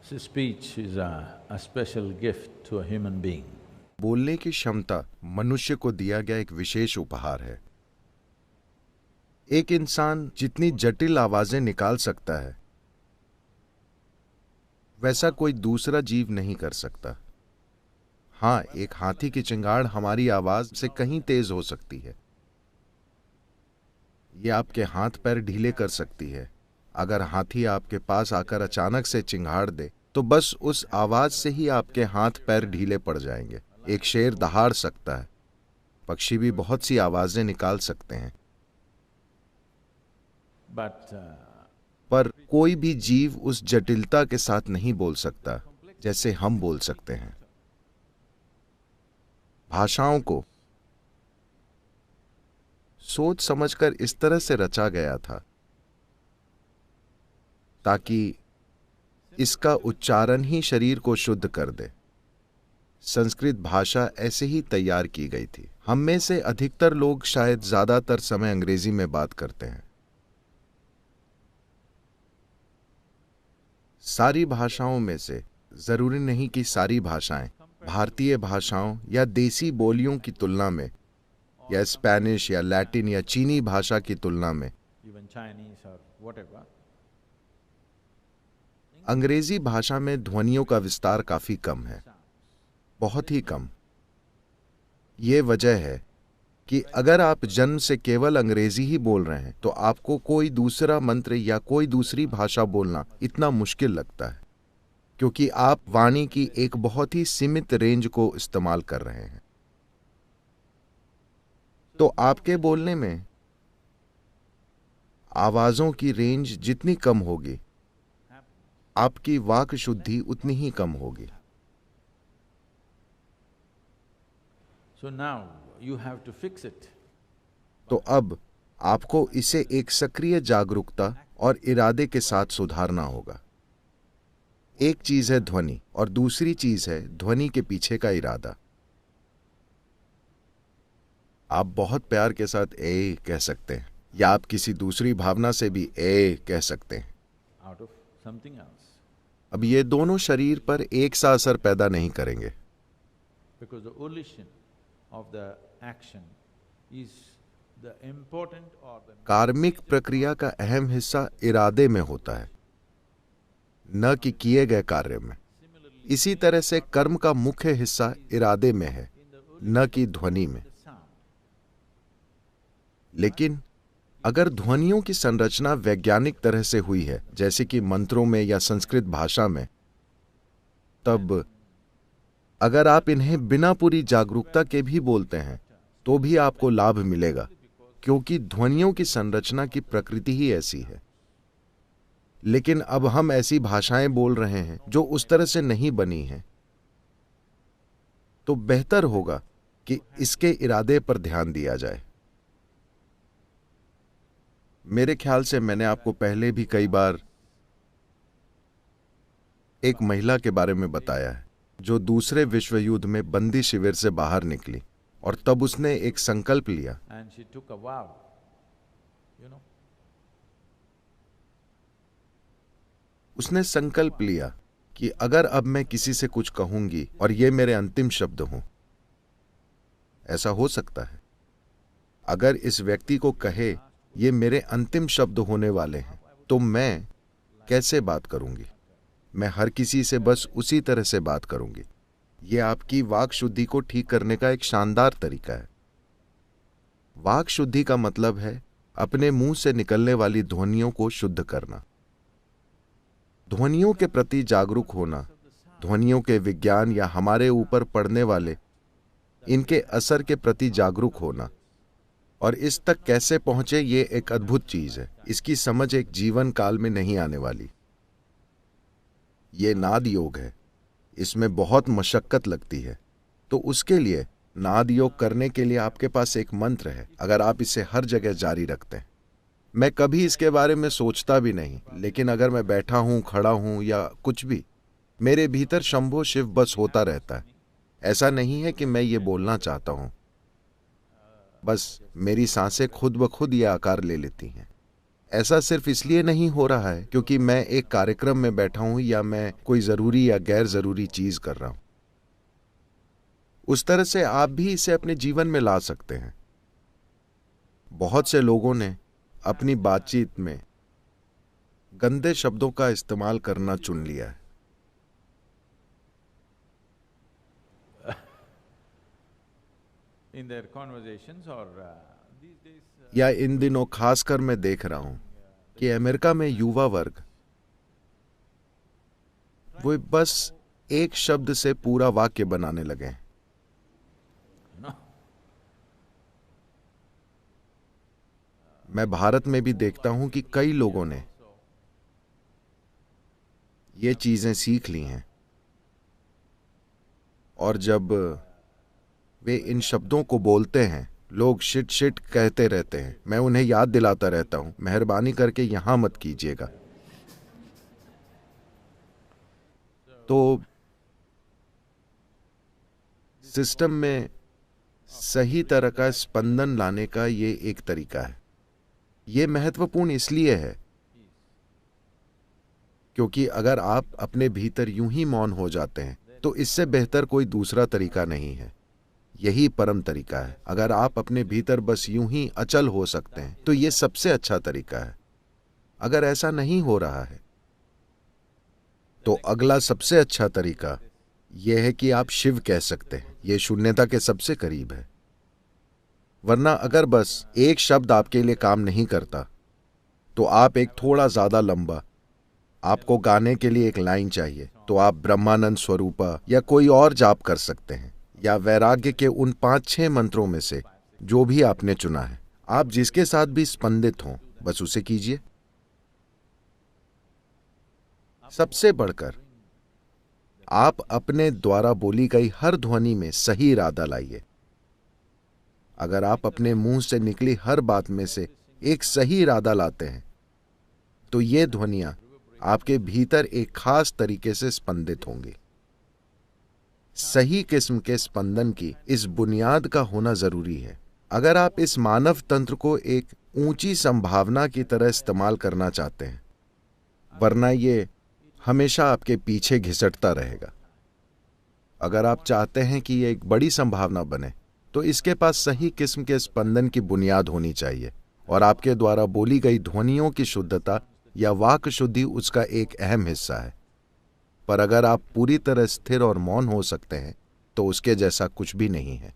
So speech is a special gift to a human being. बोलने की क्षमता मनुष्य को दिया गया एक विशेष उपहार है। एक इंसान जितनी जटिल आवाजें निकाल सकता है वैसा कोई दूसरा जीव नहीं कर सकता। हाँ, एक हाथी की चिंगाड़ हमारी आवाज से कहीं तेज हो सकती है। ये आपके हाथ पैर ढीले कर सकती है। अगर हाथी आपके पास आकर अचानक से चिंगाड़ दे तो बस उस आवाज से ही आपके हाथ पैर ढीले पड़ जाएंगे। एक शेर दहाड़ सकता है, पक्षी भी बहुत सी आवाजें निकाल सकते हैं, पर कोई भी जीव उस जटिलता के साथ नहीं बोल सकता जैसे हम बोल सकते हैं। भाषाओं को सोच समझकर इस तरह से रचा गया था ताकि इसका उच्चारण ही शरीर को शुद्ध कर दे। संस्कृत भाषा ऐसे ही तैयार की गई थी। हम में से अधिकतर लोग शायद ज्यादातर समय अंग्रेजी में बात करते हैं। सारी भाषाओं में से, जरूरी नहीं कि सारी भाषाएं, भारतीय भाषाओं या देसी बोलियों की तुलना में या स्पेनिश या लैटिन या चीनी भाषा की तुलना में अंग्रेजी भाषा में ध्वनियों का विस्तार काफी कम है, बहुत ही कम। ये वजह है कि अगर आप जन्म से केवल अंग्रेजी ही बोल रहे हैं तो आपको कोई दूसरा मंत्र या कोई दूसरी भाषा बोलना इतना मुश्किल लगता है, क्योंकि आप वाणी की एक बहुत ही सीमित रेंज को इस्तेमाल कर रहे हैं। तो आपके बोलने में आवाजों की रेंज जितनी कम होगी, आपकी वाक शुद्धि उतनी ही कम होगी। So now you have to fix it. तो अब आपको इसे एक सक्रिय जागरूकता और इरादे के साथ सुधारना होगा। एक चीज है ध्वनि और दूसरी चीज है ध्वनि के पीछे का इरादा। आप बहुत प्यार के साथ ए कह सकते हैं या आप किसी दूसरी भावना से भी ए कह सकते हैं। Out of something else. अब ये दोनों शरीर पर एक सा असर पैदा नहीं करेंगे, Because the volition of the action is the important or the कार्मिक प्रक्रिया का अहम हिस्सा इरादे में होता है, न कि किए गए कार्य में। इसी तरह से कर्म का मुख्य हिस्सा इरादे में है, न कि ध्वनि में। लेकिन अगर ध्वनियों की संरचना वैज्ञानिक तरह से हुई है, जैसे कि मंत्रों में या संस्कृत भाषा में, तब अगर आप इन्हें बिना पूरी जागरूकता के भी बोलते हैं तो भी आपको लाभ मिलेगा, क्योंकि ध्वनियों की संरचना की प्रकृति ही ऐसी है। लेकिन अब हम ऐसी भाषाएं बोल रहे हैं जो उस तरह से नहीं बनी हैं, तो बेहतर होगा कि इसके इरादे पर ध्यान दिया जाए। मेरे ख्याल से मैंने आपको पहले भी कई बार एक महिला के बारे में बताया है जो दूसरे विश्व युद्ध में बंदी शिविर से बाहर निकली और तब उसने एक संकल्प लिया। and she took a vow, you know. उसने संकल्प लिया कि अगर अब मैं किसी से कुछ कहूंगी और ये मेरे अंतिम शब्द हों, ऐसा हो सकता है, अगर इस व्यक्ति को कहे ये मेरे अंतिम शब्द होने वाले हैं, तो मैं कैसे बात करूंगी? मैं हर किसी से बस उसी तरह से बात करूंगी। यह आपकी वाक शुद्धि को ठीक करने का एक शानदार तरीका है। वाक शुद्धि का मतलब है अपने मुंह से निकलने वाली ध्वनियों को शुद्ध करना, ध्वनियों के प्रति जागरूक होना, ध्वनियों के विज्ञान या हमारे ऊपर पड़ने वाले इनके असर के प्रति जागरूक होना। और इस तक कैसे पहुंचे, ये एक अद्भुत चीज है। इसकी समझ एक जीवन काल में नहीं आने वाली। ये नाद योग है, इसमें बहुत मशक्कत लगती है। तो उसके लिए नाद योग करने के लिए आपके पास एक मंत्र है। अगर आप इसे हर जगह जारी रखते हैं, मैं कभी इसके बारे में सोचता भी नहीं, लेकिन अगर मैं बैठा हूं, खड़ा हूं या कुछ भी, मेरे भीतर शंभो शिव बस होता रहता है। ऐसा नहीं है कि मैं ये बोलना चाहता हूं, बस मेरी सांसें खुद ब खुद ये आकार ले लेती हैं। ऐसा सिर्फ इसलिए नहीं हो रहा है क्योंकि मैं एक कार्यक्रम में बैठा हूं या मैं कोई जरूरी या गैर जरूरी चीज कर रहा हूं। उस तरह से आप भी इसे अपने जीवन में ला सकते हैं। बहुत से लोगों ने अपनी बातचीत में गंदे शब्दों का इस्तेमाल करना चुन लिया है। In their conversations or these days, या इन दिनों खासकर मैं देख रहा हूं कि अमेरिका में युवा वर्ग वो बस एक शब्द से पूरा वाक्य बनाने लगे हैं। no, मैं भारत में भी देखता हूं कि कई लोगों ने ये चीजें सीख ली हैं और जब वे इन शब्दों को बोलते हैं, लोग शिट शिट कहते रहते हैं। मैं उन्हें याद दिलाता रहता हूं, मेहरबानी करके यहां मत कीजिएगा। तो सिस्टम में सही तरह का स्पंदन लाने का ये एक तरीका है। ये महत्वपूर्ण इसलिए है क्योंकि अगर आप अपने भीतर यूं ही मौन हो जाते हैं तो इससे बेहतर कोई दूसरा तरीका नहीं है। यही परम तरीका है। अगर आप अपने भीतर बस यूं ही अचल हो सकते हैं तो यह सबसे अच्छा तरीका है। अगर ऐसा नहीं हो रहा है तो अगला सबसे अच्छा तरीका यह है कि आप शिव कह सकते हैं। यह शून्यता के सबसे करीब है। वरना अगर बस एक शब्द आपके लिए काम नहीं करता तो आप एक थोड़ा ज्यादा लंबा, आपको गाने के लिए एक लाइन चाहिए तो आप ब्रह्मानंद स्वरूपा या कोई और जाप कर सकते हैं, या वैराग्य के उन 5-6 मंत्रों में से जो भी आपने चुना है। आप जिसके साथ भी स्पंदित हों बस उसे कीजिए। सबसे बढ़कर आप अपने द्वारा बोली गई हर ध्वनि में सही इरादा लाइए। अगर आप अपने मुंह से निकली हर बात में से एक सही इरादा लाते हैं तो ये ध्वनियां आपके भीतर एक खास तरीके से स्पंदित होंगी। सही किस्म के स्पंदन की इस बुनियाद का होना जरूरी है अगर आप इस मानव तंत्र को एक ऊंची संभावना की तरह इस्तेमाल करना चाहते हैं, वरना ये हमेशा आपके पीछे घिसटता रहेगा। अगर आप चाहते हैं कि यह एक बड़ी संभावना बने तो इसके पास सही किस्म के स्पंदन की बुनियाद होनी चाहिए और आपके द्वारा बोली गई ध्वनियों की शुद्धता या वाक शुद्धि उसका एक अहम हिस्सा है। पर अगर आप पूरी तरह स्थिर और मौन हो सकते हैं तो उसके जैसा कुछ भी नहीं है।